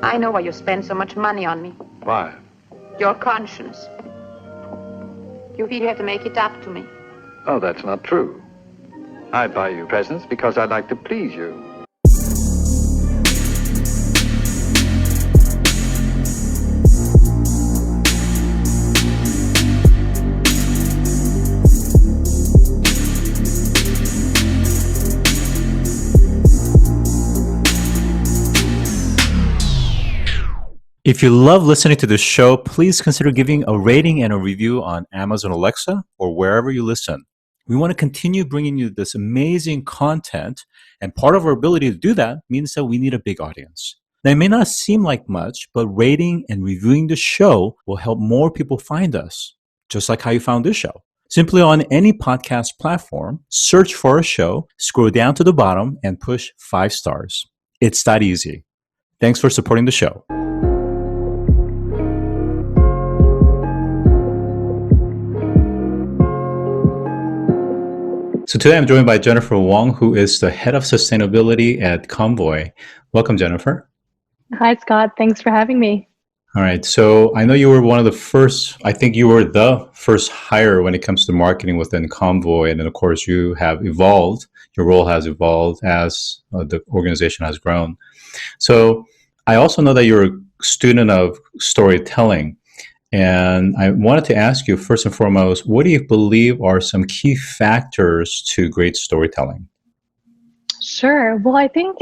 I know why you spend so much money on me. Why? Your conscience. You feel you have to make it up to me. Oh, that's not true. I buy you presents because I like to please you. If you love listening to this show, please consider giving a rating and a review on Amazon Alexa or wherever you listen. We want to continue bringing you this amazing content, and part of our ability to do that means that we need a big audience. Now, it may not seem like much, but rating and reviewing the show will help more people find us, just like how you found this show. Simply on any podcast platform, search for a show, scroll down to the bottom, and push 5 stars. It's that easy. Thanks for supporting the show. So today I'm joined by Jennifer Wong, who is the head of sustainability at Convoy. Welcome, Jennifer. Hi, Scott. Thanks for having me. All right. So I know you were one of the first, I think you were the first hire when it comes to marketing within Convoy. And then, of course, you have evolved. Your role has evolved as the organization has grown. So I also know that you're a student of storytelling. And I wanted to ask you, first and foremost, what do you believe are some key factors to great storytelling? Sure. Well, I think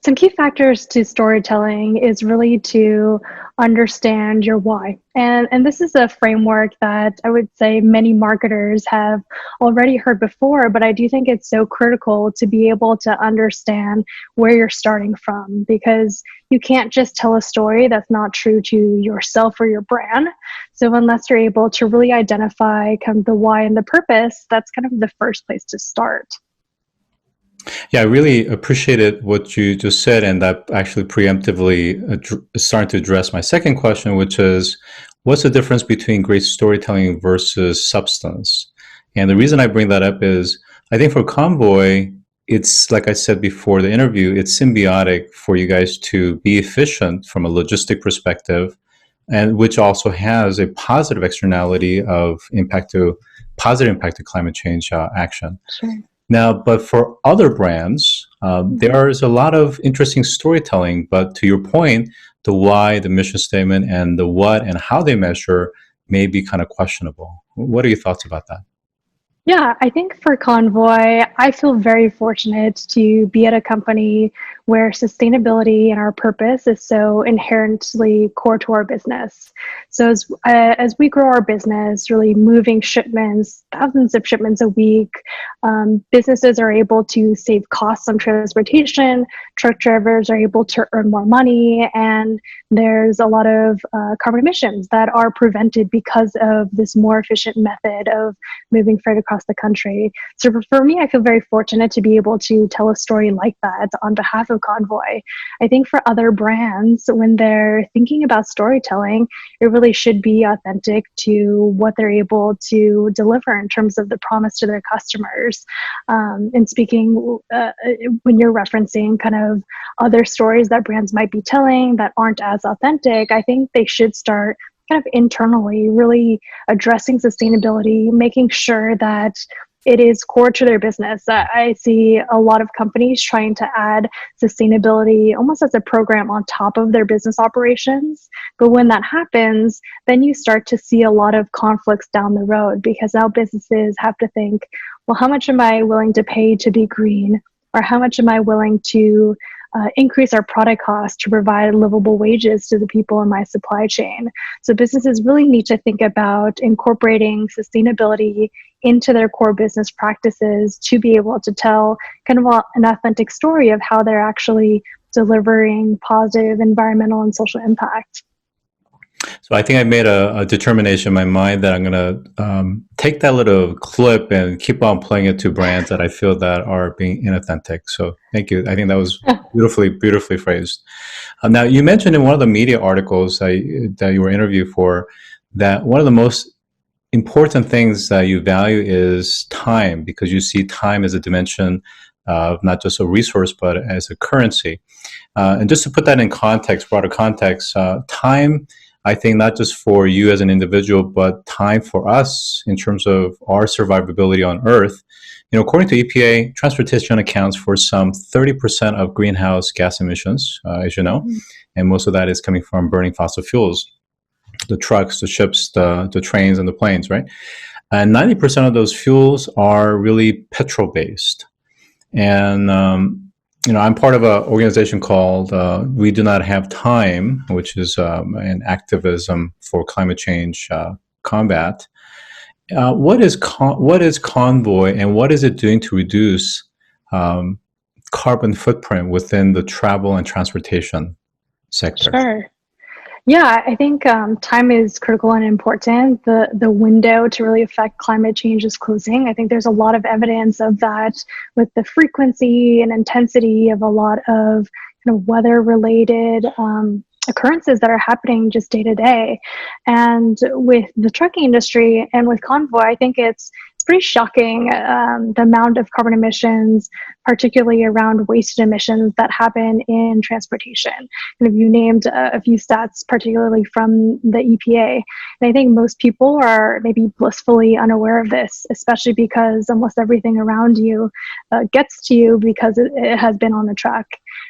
some key factors to storytelling is really to understand your why. And this is a framework that I would say many marketers have already heard before, but I do think it's so critical to be able to understand where you're starting from, because you can't just tell a story that's not true to yourself or your brand. So unless you're able to really identify kind of the why and the purpose, that's kind of the first place to start. Yeah, I really appreciated what you just said, and that actually preemptively is starting to address my second question, which is, what's the difference between great storytelling versus substance? And the reason I bring that up is, I think for Convoy, it's like I said before the interview, it's symbiotic for you guys to be efficient from a logistic perspective, and which also has a positive externality of positive impact to climate change action. Sure. Now, but for other brands, there is a lot of interesting storytelling, but to your point, the why, the mission statement, and the what and how they measure may be kind of questionable. What are your thoughts about that? Yeah, I think for Convoy, I feel very fortunate to be at a company where sustainability and our purpose is so inherently core to our business. So as we grow our business, really moving shipments, thousands of shipments a week, businesses are able to save costs on transportation, truck drivers are able to earn more money, and there's a lot of carbon emissions that are prevented because of this more efficient method of moving freight across the country. So for me, I feel very fortunate to be able to tell a story like that on behalf of Convoy. I think for other brands, when they're thinking about storytelling, it really should be authentic to what they're able to deliver in terms of the promise to their customers. And speaking, when you're referencing kind of other stories that brands might be telling that aren't as authentic, I think they should start kind of internally really addressing sustainability, making sure that it is core to their business. I see a lot of companies trying to add sustainability almost as a program on top of their business operations. But when that happens, then you start to see a lot of conflicts down the road, because now businesses have to think, well, how much am I willing to pay to be green? Or how much am I willing to increase our product costs to provide livable wages to the people in my supply chain? So businesses really need to think about incorporating sustainability into their core business practices to be able to tell kind of an authentic story of how they're actually delivering positive environmental and social impact. So I think I made a determination in my mind that I'm going to take that little clip and keep on playing it to brands that I feel that are being inauthentic. So thank you. I think that was beautifully phrased. Now, you mentioned in one of the media articles that you were interviewed for that one of the most important things that you value is time, because you see time as a dimension not just a resource, but as a currency. And just to put that in context, broader context, time, I think not just for you as an individual, but time for us in terms of our survivability on Earth. According to EPA, transportation accounts for some 30% of greenhouse gas emissions, as you know, and most of that is coming from burning fossil fuels, the trucks, the ships, the trains, and the planes, right? And 90% of those fuels are really petrol-based. And I'm part of an organization called We Do Not Have Time, which is an activism for climate change combat. What is Convoy, and what is it doing to reduce carbon footprint within the travel and transportation sector? Sure. Yeah, I think time is critical and important. The window to really affect climate change is closing. I think there's a lot of evidence of that with the frequency and intensity of a lot of weather-related occurrences that are happening just day to day. And with the trucking industry and with Convoy, I think it's pretty shocking the amount of carbon emissions, particularly around wasted emissions that happen in transportation. And you named a few stats, particularly from the EPA. And I think most people are maybe blissfully unaware of this, especially because almost everything around you gets to you because it has been on the truck.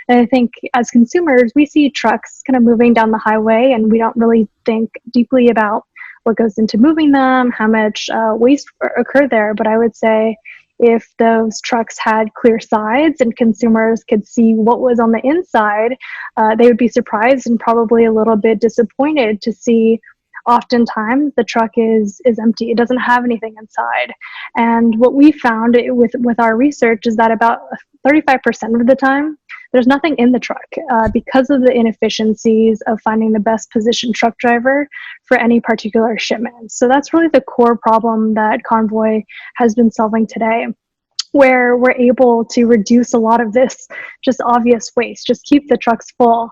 And I think as consumers, we see trucks kind of moving down the highway and we don't really think deeply about what goes into moving them, how much waste occurred there. But I would say if those trucks had clear sides and consumers could see what was on the inside, they would be surprised and probably a little bit disappointed to see oftentimes the truck is empty. It doesn't have anything inside. And what we found with our research is that about 35% of the time, there's nothing in the truck because of the inefficiencies of finding the best positioned truck driver for any particular shipment. So that's really the core problem that Convoy has been solving today, where we're able to reduce a lot of this just obvious waste, just keep the trucks full.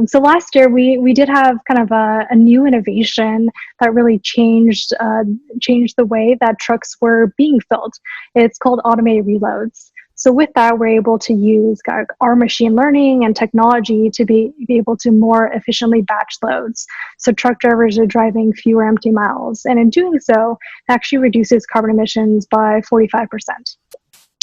So last year we did have kind of a new innovation that really changed the way that trucks were being filled. It's called automated reloads. So with that, we're able to use our machine learning and technology to be able to more efficiently batch loads. So truck drivers are driving fewer empty miles. And in doing so, it actually reduces carbon emissions by 45%.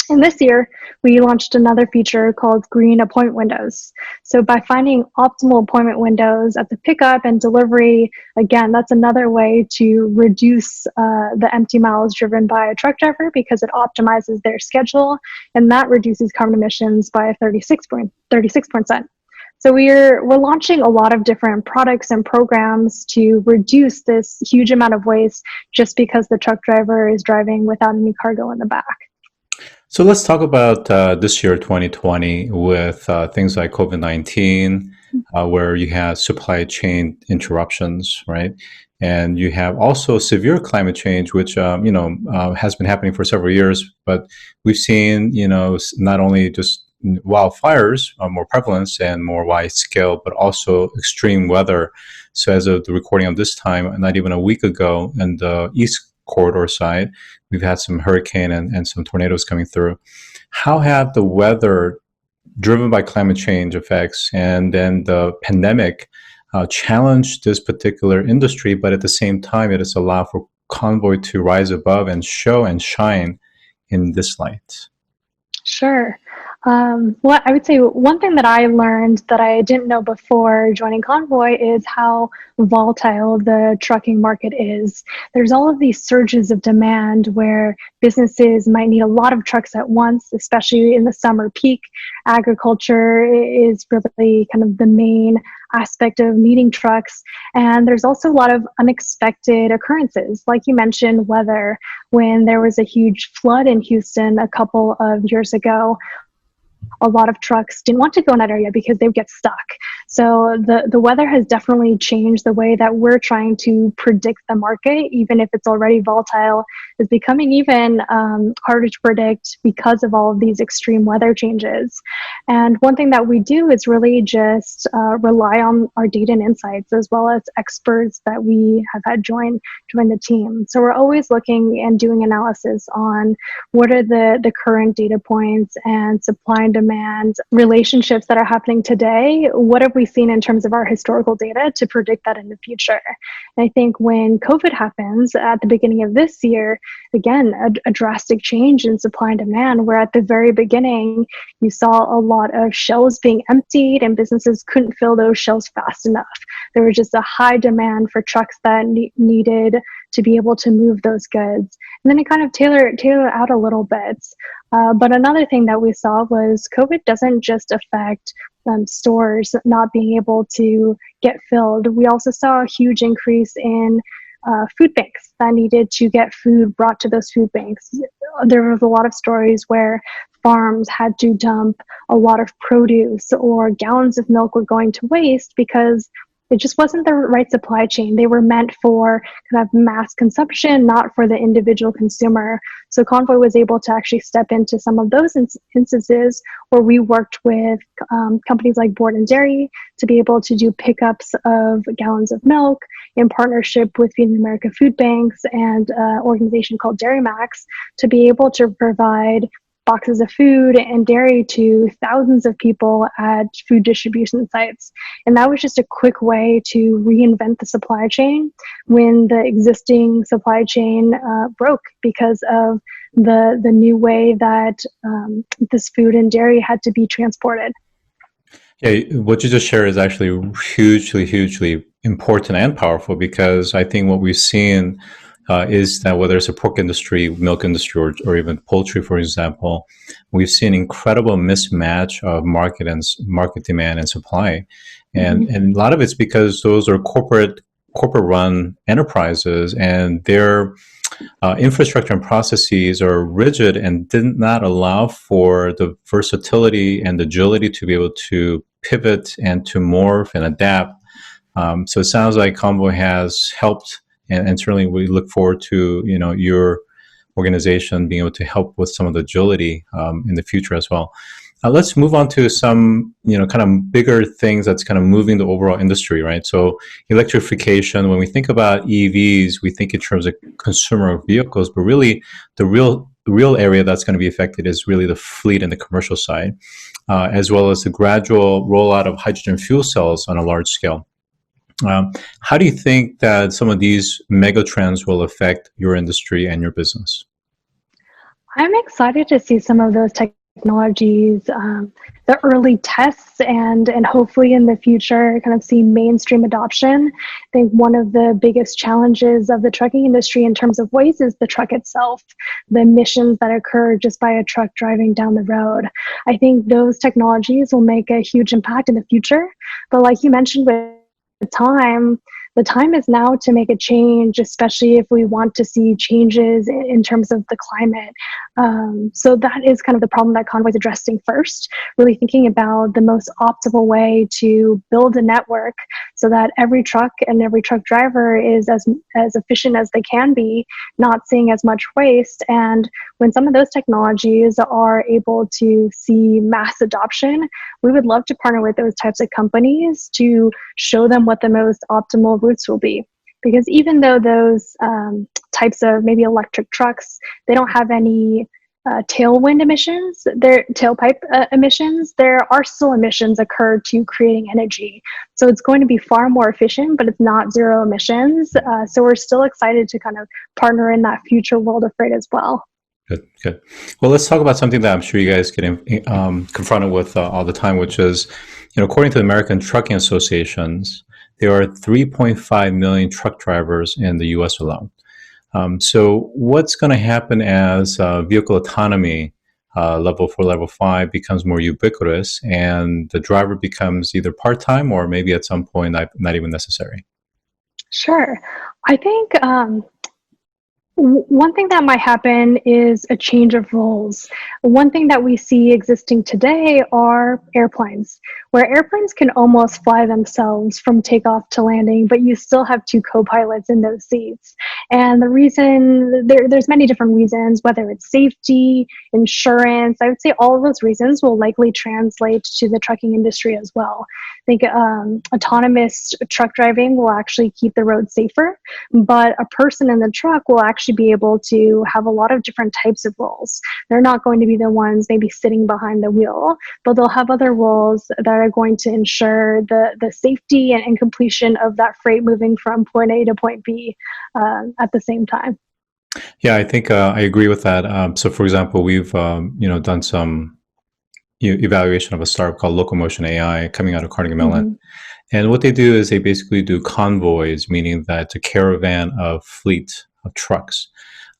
And this year, we launched another feature called Green Appointment Windows. So by finding optimal appointment windows at the pickup and delivery, again, that's another way to reduce the empty miles driven by a truck driver because it optimizes their schedule, and that reduces carbon emissions by 36%. So we're launching a lot of different products and programs to reduce this huge amount of waste just because the truck driver is driving without any cargo in the back. So let's talk about this year, 2020, with things like COVID-19, where you have supply chain interruptions, right? And you have also severe climate change, which has been happening for several years. But we've seen, not only just wildfires are more prevalent and more wide scale, but also extreme weather. So as of the recording of this time, not even a week ago, in the East Corridor side, we've had some hurricane and some tornadoes coming through. How have the weather driven by climate change effects and then the pandemic challenged this particular industry, but at the same time, it has allowed for Convoy to rise above and show and shine in this light? Sure. Well, I would say one thing that I learned that I didn't know before joining Convoy is how volatile the trucking market is. There's all of these surges of demand where businesses might need a lot of trucks at once, especially in the summer peak. Agriculture is really kind of the main aspect of needing trucks. And there's also a lot of unexpected occurrences. Like you mentioned, weather. When there was a huge flood in Houston a couple of years ago, a lot of trucks didn't want to go in that area because they would get stuck. So the weather has definitely changed the way that we're trying to predict the market, even if it's already volatile, is becoming even harder to predict because of all of these extreme weather changes. And one thing that we do is really just rely on our data and insights, as well as experts that we have had join the team. So we're always looking and doing analysis on what are the current data points and supply and demand relationships that are happening today. What have we seen in terms of our historical data to predict that in the future? And I think when COVID happens at the beginning of this year, again, a drastic change in supply and demand, where at the very beginning, you saw a lot of shelves being emptied and businesses couldn't fill those shelves fast enough. There was just a high demand for trucks that needed to be able to move those goods. And then it kind of tailored out a little bit. But another thing that we saw was COVID doesn't just affect stores not being able to get filled. We also saw a huge increase in food banks that needed to get food brought to those food banks. There was a lot of stories where farms had to dump a lot of produce, or gallons of milk were going to waste because it just wasn't the right supply chain. They were meant for kind of mass consumption, not for the individual consumer. So Convoy was able to actually step into some of those instances where we worked with companies like Board and Dairy to be able to do pickups of gallons of milk in partnership with Feeding America Food Banks and an organization called Dairy Max to be able to provide boxes of food and dairy to thousands of people at food distribution sites. And that was just a quick way to reinvent the supply chain when the existing supply chain broke because of the new way that this food and dairy had to be transported. Yeah, what you just shared is actually hugely important and powerful, because I think what we've seen is that whether it's a pork industry, milk industry, or even poultry, for example, we've seen incredible mismatch of market demand and supply, and a lot of it's because those are corporate run enterprises, and their infrastructure and processes are rigid and did not allow for the versatility and agility to be able to pivot and to morph and adapt. So it sounds like Convoy has helped. And certainly we look forward to, your organization being able to help with some of the agility in the future as well. Let's move on to some, kind of bigger things that's kind of moving the overall industry, right? So electrification, when we think about EVs, we think in terms of consumer vehicles, but really the real area that's going to be affected is really the fleet and the commercial side, as well as the gradual rollout of hydrogen fuel cells on a large scale. How do you think that some of these mega trends will affect your industry and your business? I'm excited to see some of those technologies, the early tests, and hopefully in the future kind of see mainstream adoption. I think one of the biggest challenges of the trucking industry in terms of waste is the truck itself, the emissions that occur just by a truck driving down the road. I think those technologies will make a huge impact in the future. But like you mentioned with the time is now to make a change, especially if we want to see changes in terms of the climate. So that is kind of the problem that Convoy is addressing first, really thinking about the most optimal way to build a network so that every truck and every truck driver is as efficient as they can be, not seeing as much waste. And when some of those technologies are able to see mass adoption, we would love to partner with those types of companies to show them what the most optimal routes will be. Because even though those types of maybe electric trucks, they don't have any tailwind emissions, their tailpipe emissions, there are still emissions occur to creating energy. So it's going to be far more efficient, but it's not zero emissions. So we're still excited to kind of partner in that future world of freight as well. Good. Well, let's talk about something that I'm sure you guys get confronted with all the time, which is, according to the American Trucking Associations, there are 3.5 million truck drivers in the U.S. alone. So what's going to happen as vehicle autonomy level 4, level 5 becomes more ubiquitous and the driver becomes either part-time or maybe at some point not even necessary? Sure. I think One thing that might happen is a change of roles. One thing that we see existing today are airplanes, where airplanes can almost fly themselves from takeoff to landing, but you still have two co-pilots in those seats. And the reason, there's many different reasons, whether it's safety, insurance, I would say all of those reasons will likely translate to the trucking industry as well. I think autonomous truck driving will actually keep the road safer, but a person in the truck will actually be able to have a lot of different types of roles. They're not going to be the ones maybe sitting behind the wheel, but they'll have other roles that are going to ensure the safety and completion of that freight moving from point A to point B at the same time. Yeah, I think I agree with that. So, for example, we've done some evaluation of a startup called Locomotion AI coming out of Carnegie Mellon. And what they do is they basically do convoys, meaning that it's a caravan of fleet of trucks.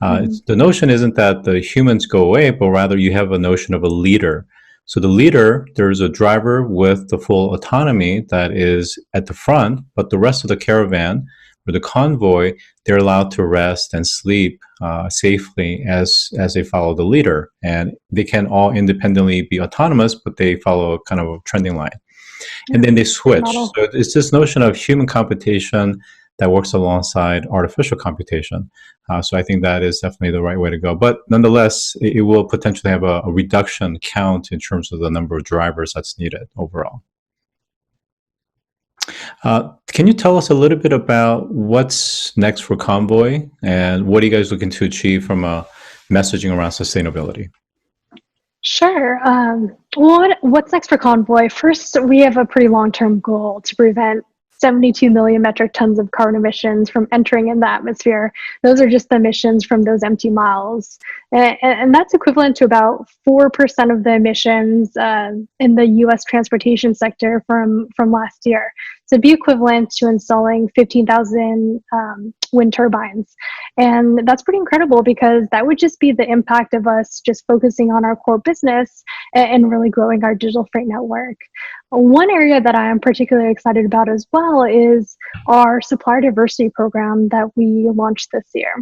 The notion isn't that the humans go away, but rather you have a notion of a leader. So the leader, there's a driver with the full autonomy that is at the front, but the rest of the caravan or the convoy, they're allowed to rest and sleep safely as they follow the leader. And they can all independently be autonomous, but they follow a kind of a trending line. And then they switch. So it's this notion of human computation that works alongside artificial computation. So I think that is definitely the right way to go. But nonetheless, it will potentially have a reduction count in terms of the number of drivers that's needed overall. Can you tell us a little bit about what's next for Convoy and what are you guys looking to achieve from a messaging around sustainability? Sure. What's next for Convoy? First, we have a pretty long-term goal to prevent 72 million metric tons of carbon emissions from entering in the atmosphere. Those are just the emissions from those empty miles. And that's equivalent to about 4% of the emissions in the US transportation sector from last year. So it'd be equivalent to installing 15,000 wind turbines. And that's pretty incredible because that would just be the impact of us just focusing on our core business and really growing our digital freight network. One area that I am particularly excited about as well is our Supplier Diversity program that we launched this year.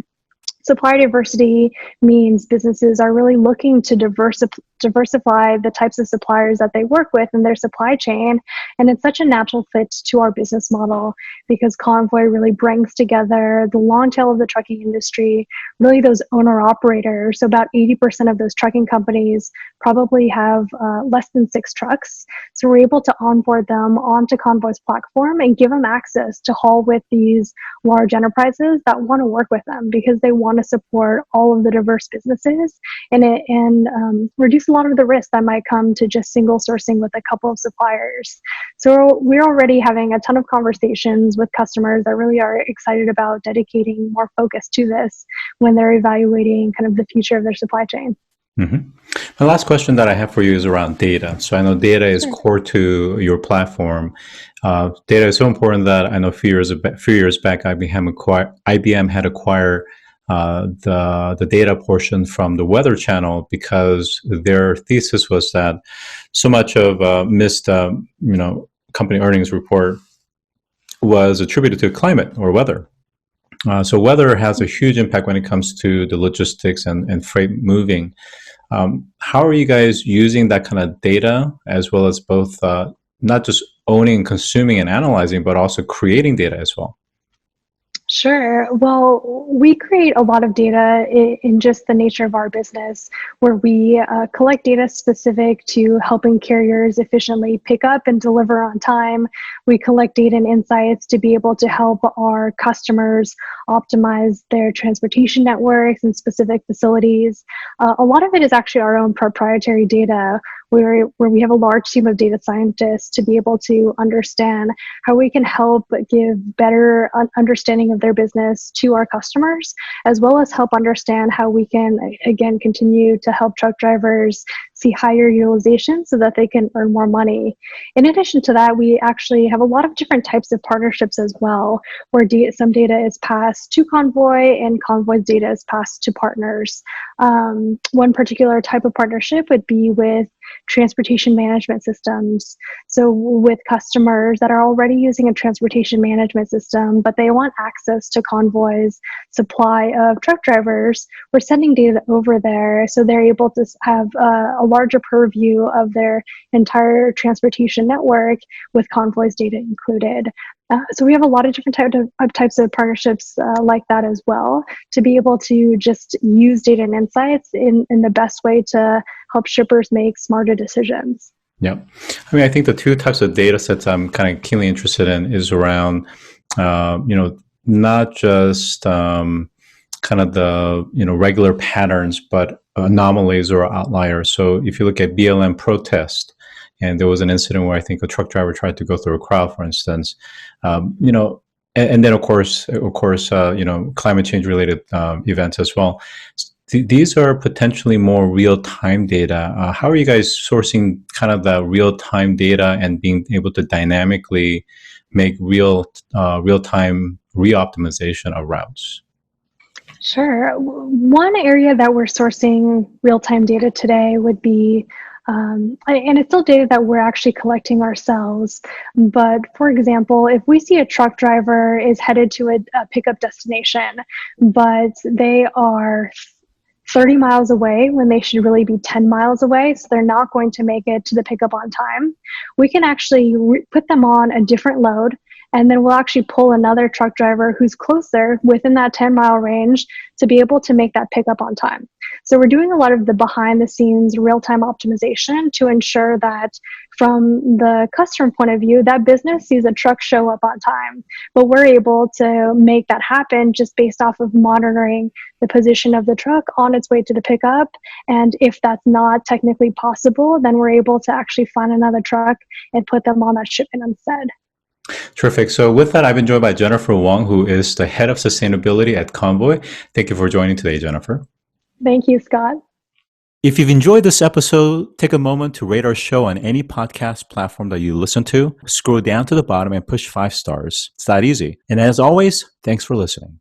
Supplier diversity means businesses are really looking to diversify the types of suppliers that they work with in their supply chain. And it's such a natural fit to our business model because Convoy really brings together the long tail of the trucking industry, really those owner-operators. So about 80% of those trucking companies probably have less than 6 trucks. So we're able to onboard them onto Convoy's platform and give them access to haul with these large enterprises that want to work with them because they want to support all of the diverse businesses and reduce a lot of the risk that might come to just single sourcing with a couple of suppliers. So we're already having a ton of conversations with customers that really are excited about dedicating more focus to this when they're evaluating kind of the future of their supply chain. Mm-hmm. My last question that I have for you is around data. So I know data is core to your platform. Data is so important that I know a few years back, IBM had acquired the data portion from the Weather Channel because their thesis was that so much of missed company earnings report was attributed to climate or weather. So weather has a huge impact when it comes to the logistics and freight moving. How are you guys using that kind of data as well as both not just owning, consuming, and analyzing, but also creating data as well? Sure. Well, we create a lot of data in just the nature of our business, where we collect data specific to helping carriers efficiently pick up and deliver on time. We collect data and insights to be able to help our customers optimize their transportation networks and specific facilities. A lot of it is actually our own proprietary data, where we have a large team of data scientists to be able to understand how we can help give better understanding of their business to our customers, as well as help understand how we can, again, continue to help truck drivers see higher utilization so that they can earn more money. In addition to that, we actually have a lot of different types of partnerships as well, where some data is passed to Convoy and Convoy's data is passed to partners. One particular type of partnership would be with transportation management systems. So with customers that are already using a transportation management system, but they want access to Convoy's supply of truck drivers, we're sending data over there so they're able to have a larger purview of their entire transportation network with Convoy's data included. So we have a lot of different types of partnerships like that as well, to be able to just use data and insights in the best way to help shippers make smarter decisions. Yeah. I mean, I think the two types of data sets I'm kind of keenly interested in is around, not just kind of the, regular patterns, but anomalies or outliers. So if you look at BLM protest, and there was an incident where I think a truck driver tried to go through a crowd, for instance, and then of course, climate change related events as well. These are potentially more real-time data. How are you guys sourcing kind of the real-time data and being able to dynamically make real-time re-optimization of routes? Sure. One area that we're sourcing real-time data today would be, and it's still data that we're actually collecting ourselves. But for example, if we see a truck driver is headed to a pickup destination, but they are 30 miles away when they should really be 10 miles away, so they're not going to make it to the pickup on time, we can actually put them on a different load, and then we'll actually pull another truck driver who's closer within that 10-mile range to be able to make that pickup on time. So we're doing a lot of the behind-the-scenes real-time optimization to ensure that from the customer point of view, that business sees a truck show up on time, but we're able to make that happen just based off of monitoring the position of the truck on its way to the pickup. And if that's not technically possible, then we're able to actually find another truck and put them on that shipment instead. Terrific. So with that, I've been joined by Jennifer Wong, who is the head of sustainability at Convoy. Thank you for joining today, Jennifer. Thank you, Scott. If you've enjoyed this episode, take a moment to rate our show on any podcast platform that you listen to. Scroll down to the bottom and push 5 stars. It's that easy. And as always, thanks for listening.